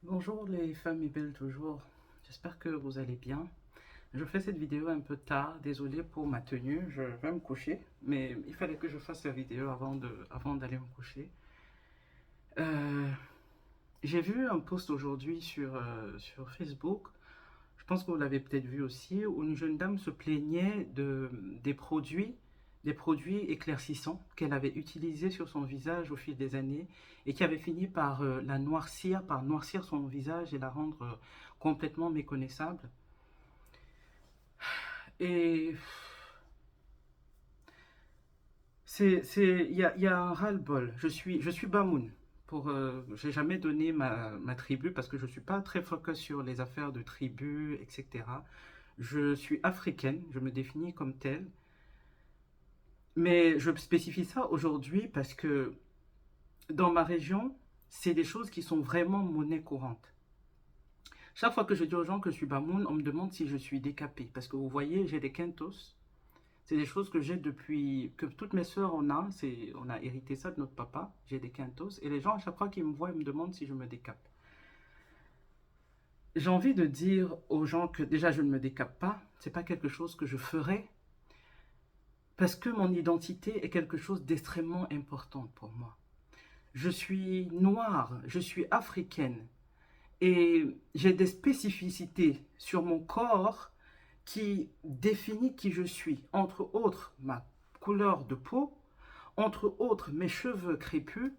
Bonjour les femmes et belles toujours, j'espère que vous allez bien. Je fais cette vidéo un peu tard, désolé pour ma tenue, je vais me coucher, mais il fallait que je fasse la vidéo avant d'aller me coucher. Euh, j'ai vu un post aujourd'hui sur Facebook, je pense que vous l'avez peut-être vu aussi, où une jeune dame se plaignait des produits éclaircissants qu'elle avait utilisés sur son visage au fil des années et qui avaient fini par par noircir son visage et la rendre complètement méconnaissable. Et il y a un ras-le-bol. Je suis Bamoun. J'ai jamais donné ma tribu parce que je suis pas très focus sur les affaires de tribu, etc. Je suis africaine, je me définis comme telle. Mais je spécifie ça aujourd'hui parce que dans ma région, c'est des choses qui sont vraiment monnaie courante. Chaque fois que je dis aux gens que je suis Bamoun, on me demande si je suis décapé. Parce que vous voyez, j'ai des kentos. C'est des choses que j'ai depuis que toutes mes sœurs on a hérité ça de notre papa. J'ai des kentos. Et les gens, à chaque fois qu'ils me voient, ils me demandent si je me décape. J'ai envie de dire aux gens que déjà, je ne me décape pas. C'est pas quelque chose que je ferais. Parce que mon identité est quelque chose d'extrêmement important pour moi. Je suis noire, je suis africaine et j'ai des spécificités sur mon corps qui définit qui je suis. Entre autres, ma couleur de peau, entre autres, mes cheveux crépus,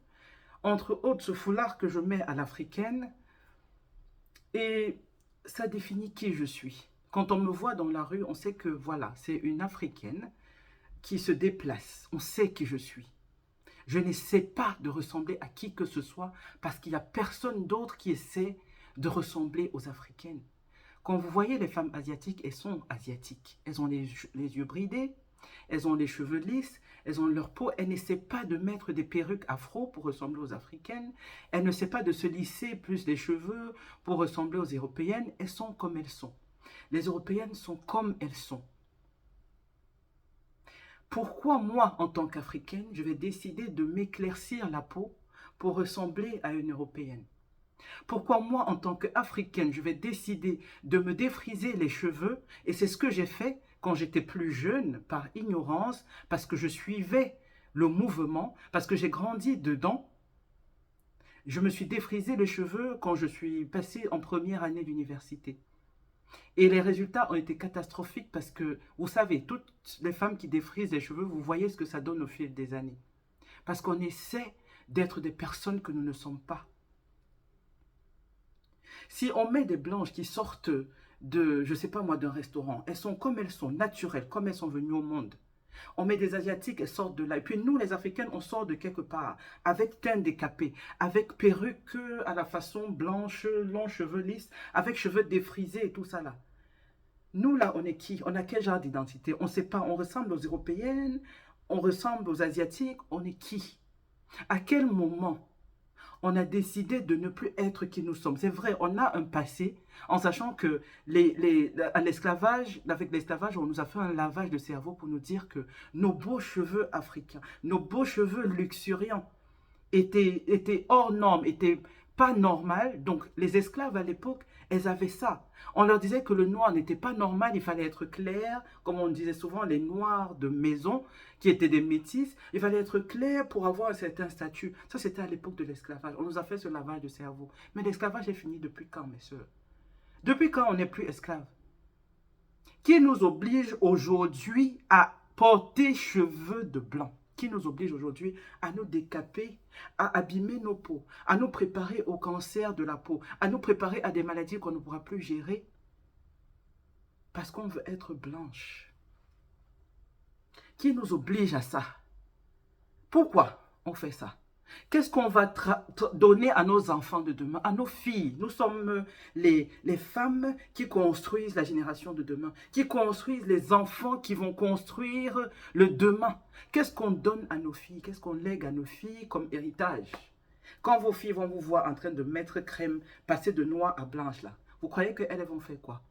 entre autres, ce foulard que je mets à l'africaine. Et ça définit qui je suis. Quand on me voit dans la rue, on sait que voilà, c'est une africaine qui se déplace. On sait qui je suis. Je n'essaie pas de ressembler à qui que ce soit parce qu'il n'y a personne d'autre qui essaie de ressembler aux Africaines. Quand vous voyez les femmes asiatiques, elles sont asiatiques. Elles ont les yeux bridés, elles ont les cheveux lisses, elles ont leur peau. Elles n'essaient pas de mettre des perruques afro pour ressembler aux Africaines. Elles ne savent pas de se lisser plus les cheveux pour ressembler aux Européennes. Elles sont comme elles sont. Les Européennes sont comme elles sont. Pourquoi moi, en tant qu'Africaine, je vais décider de m'éclaircir la peau pour ressembler à une Européenne? Pourquoi moi, en tant qu'Africaine, je vais décider de me défriser les cheveux? Et c'est ce que j'ai fait quand j'étais plus jeune, par ignorance, parce que je suivais le mouvement, parce que j'ai grandi dedans. Je me suis défrisé les cheveux quand je suis passé en première année d'université. Et les résultats ont été catastrophiques parce que, vous savez, toutes les femmes qui défrisent les cheveux, vous voyez ce que ça donne au fil des années. Parce qu'on essaie d'être des personnes que nous ne sommes pas. Si on met des blanches qui sortent de, je sais pas moi, d'un restaurant, elles sont comme elles sont, naturelles, comme elles sont venues au monde. On met des Asiatiques, elles sortent de là. Et puis nous, les Africaines, on sort de quelque part, avec teint décapé, avec perruque à la façon blanche, longs cheveux lisses, avec cheveux défrisés et tout ça là. Nous là, on est qui? On a quel genre d'identité? On ne sait pas, on ressemble aux Européennes, on ressemble aux Asiatiques, on est qui? À quel moment on a décidé de ne plus être qui nous sommes? C'est vrai, on a un passé, en sachant que à l'esclavage, avec l'esclavage, on nous a fait un lavage de cerveau pour nous dire que nos beaux cheveux africains, nos beaux cheveux luxuriants étaient hors normes, étaient pas normales. Donc les esclaves à l'époque, elles avaient ça. On leur disait que le noir n'était pas normal, il fallait être clair, comme on disait souvent les noirs de maison, qui étaient des métis, il fallait être clair pour avoir un certain statut. Ça, c'était à l'époque de l'esclavage. On nous a fait ce lavage de cerveau. Mais l'esclavage est fini depuis quand, mes soeurs? Depuis quand on n'est plus esclave? Qui nous oblige aujourd'hui à porter cheveux de blanc? Qui nous oblige aujourd'hui à nous décaper, à abîmer nos peaux, à nous préparer au cancer de la peau, à nous préparer à des maladies qu'on ne pourra plus gérer parce qu'on veut être blanche? Qui nous oblige à ça? Pourquoi on fait ça? Qu'est-ce qu'on va donner à nos enfants de demain, à nos filles? Nous sommes les femmes qui construisent la génération de demain, qui construisent les enfants qui vont construire le demain. Qu'est-ce qu'on donne à nos filles? Qu'est-ce qu'on lègue à nos filles comme héritage? Quand vos filles vont vous voir en train de mettre crème, passer de noir à blanche, là, vous croyez qu'elles vont faire quoi?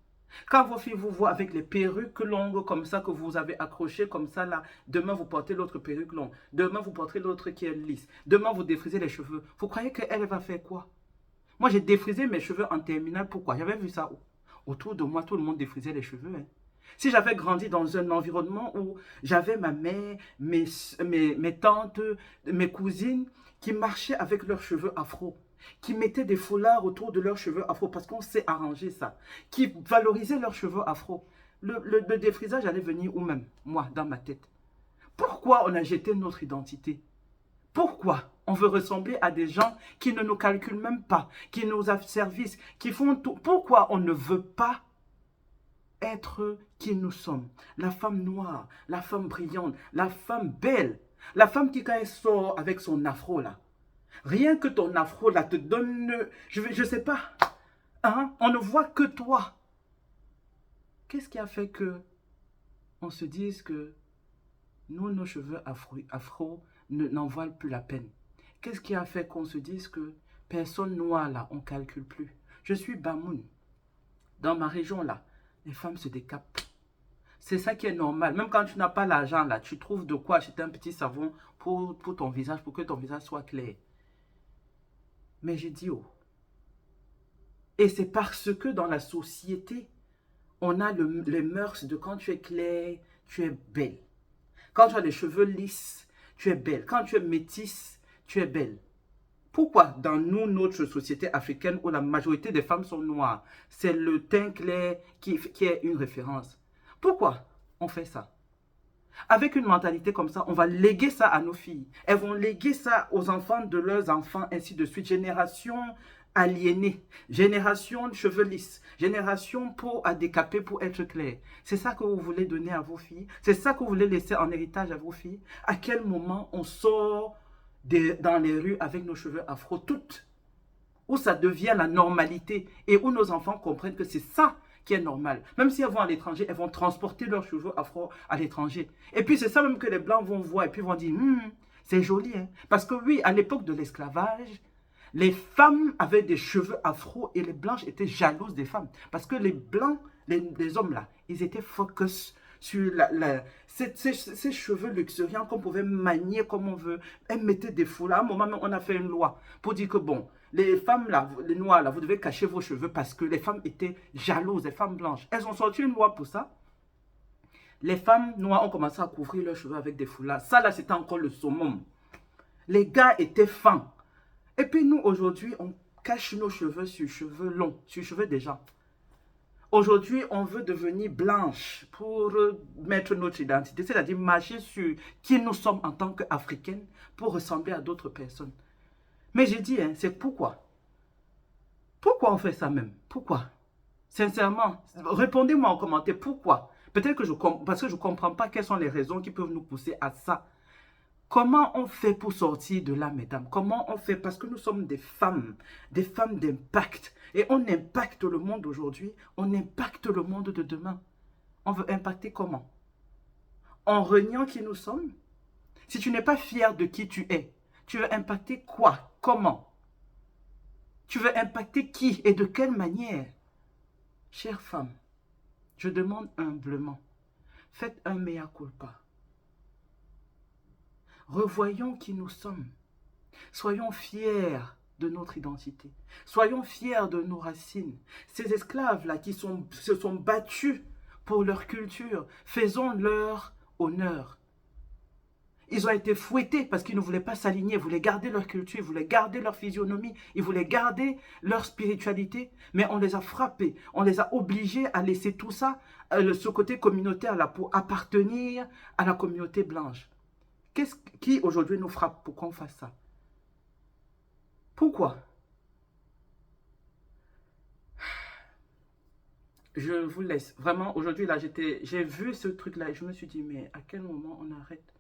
Quand vos filles vous voient avec les perruques longues comme ça que vous avez accrochées comme ça là, demain vous portez l'autre perruque longue, demain vous porterez l'autre qui est lisse, demain vous défrisez les cheveux, vous croyez qu'elle va faire quoi? Moi, j'ai défrisé mes cheveux en terminale. Pourquoi? J'avais vu ça autour de moi, tout le monde défrisait les cheveux. Hein. Si j'avais grandi dans un environnement où j'avais ma mère, mes tantes, mes cousines qui marchaient avec leurs cheveux afro, qui mettaient des foulards autour de leurs cheveux afro parce qu'on sait arranger ça, qui valorisaient leurs cheveux afro, le défrisage allait venir où même? Moi, dans ma tête. Pourquoi on a jeté notre identité? Pourquoi on veut ressembler à des gens qui ne nous calculent même pas, qui nous asservissent, qui font tout? Pourquoi on ne veut pas être qui nous sommes? La femme noire, la femme brillante, la femme belle, la femme qui quand elle sort avec son afro là, rien que ton afro là te donne, je sais pas, hein? On ne voit que toi. Qu'est-ce qui a fait que on se dise que nous, nos cheveux afro n'en valent plus la peine? Qu'est-ce qui a fait qu'on se dise que personne noire là, on ne calcule plus? Je suis Bamoun. Dans ma région là, les femmes se décapent. C'est ça qui est normal. Même quand tu n'as pas l'argent là, tu trouves de quoi acheter un petit savon pour ton visage, pour que ton visage soit clair. Mais j'ai dit oh. Et c'est parce que dans la société, on a les mœurs de quand tu es clair, tu es belle. Quand tu as les cheveux lisses, tu es belle. Quand tu es métisse, tu es belle. Pourquoi dans notre société africaine où la majorité des femmes sont noires, c'est le teint clair qui est une référence? Pourquoi on fait ça? Avec une mentalité comme ça, on va léguer ça à nos filles. Elles vont léguer ça aux enfants de leurs enfants, ainsi de suite. Génération aliénée, génération de cheveux lisses, génération peau à décaper pour être clair. C'est ça que vous voulez donner à vos filles? C'est ça que vous voulez laisser en héritage à vos filles? À quel moment on sort dans les rues avec nos cheveux afro toutes, où ça devient la normalité et où nos enfants comprennent que c'est ça qui est normal. Même si elles vont à l'étranger, elles vont transporter leurs cheveux afro à l'étranger. Et puis c'est ça même que les Blancs vont voir et puis vont dire, c'est joli. Hein? Parce que oui, à l'époque de l'esclavage, les femmes avaient des cheveux afro et les Blanches étaient jalouses des femmes. Parce que les Blancs, les hommes là, ils étaient focus sur ces cheveux luxuriants qu'on pouvait manier comme on veut. Elles mettaient des foulards. À un moment, on a fait une loi pour dire que bon, les femmes là, les noires là, vous devez cacher vos cheveux parce que les femmes étaient jalouses, les femmes blanches. Elles ont sorti une loi pour ça. Les femmes noires ont commencé à couvrir leurs cheveux avec des foulards. Ça là, c'était encore le summum. Les gars étaient fins. Et puis nous, aujourd'hui, on cache nos cheveux sur cheveux longs, sur cheveux des gens. Aujourd'hui, on veut devenir blanche pour mettre notre identité, c'est-à-dire marcher sur qui nous sommes en tant qu'Africaines pour ressembler à d'autres personnes. Mais j'ai dit, hein, c'est pourquoi? Pourquoi on fait ça même? Pourquoi? Sincèrement, répondez-moi en commentaire, pourquoi? Peut-être que parce que je ne comprends pas quelles sont les raisons qui peuvent nous pousser à ça. Comment on fait pour sortir de là, mesdames? Comment on fait? Parce que nous sommes des femmes d'impact. Et on impacte le monde aujourd'hui, on impacte le monde de demain. On veut impacter comment? En reniant qui nous sommes? Si tu n'es pas fier de qui tu es, tu veux impacter quoi? Comment? Tu veux impacter qui et de quelle manière? Chères femmes, je demande humblement, faites un mea culpa. Revoyons qui nous sommes. Soyons fiers de notre identité. Soyons fiers de nos racines. Ces esclaves-là qui se sont battus pour leur culture, faisons leur honneur. Ils ont été fouettés parce qu'ils ne voulaient pas s'aligner, ils voulaient garder leur culture, ils voulaient garder leur physionomie, ils voulaient garder leur spiritualité, mais on les a frappés, on les a obligés à laisser tout ça, ce côté communautaire là, pour appartenir à la communauté blanche. Qui aujourd'hui nous frappe pour qu'on fasse ça? Pourquoi? Je vous laisse. Vraiment, aujourd'hui, là, j'ai vu ce truc-là et je me suis dit, mais à quel moment on arrête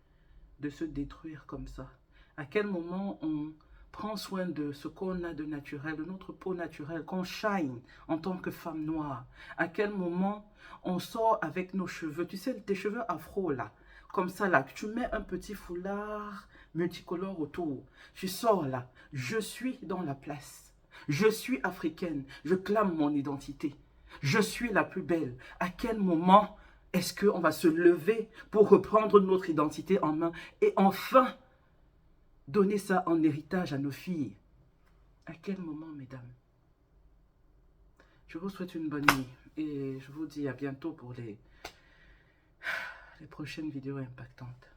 de se détruire comme ça? À quel moment on prend soin de ce qu'on a de naturel, de notre peau naturelle, qu'on shine en tant que femme noire? À quel moment on sort avec nos cheveux? Tu sais, tes cheveux afro, là, comme ça, là, tu mets un petit foulard multicolore autour. Tu sors là, je suis dans la place. Je suis africaine, je clame mon identité. Je suis la plus belle. À quel moment est-ce qu'on va se lever pour reprendre notre identité en main et enfin donner ça en héritage à nos filles? À quel moment, mesdames? Je vous souhaite une bonne nuit et je vous dis à bientôt pour les prochaines vidéos impactantes.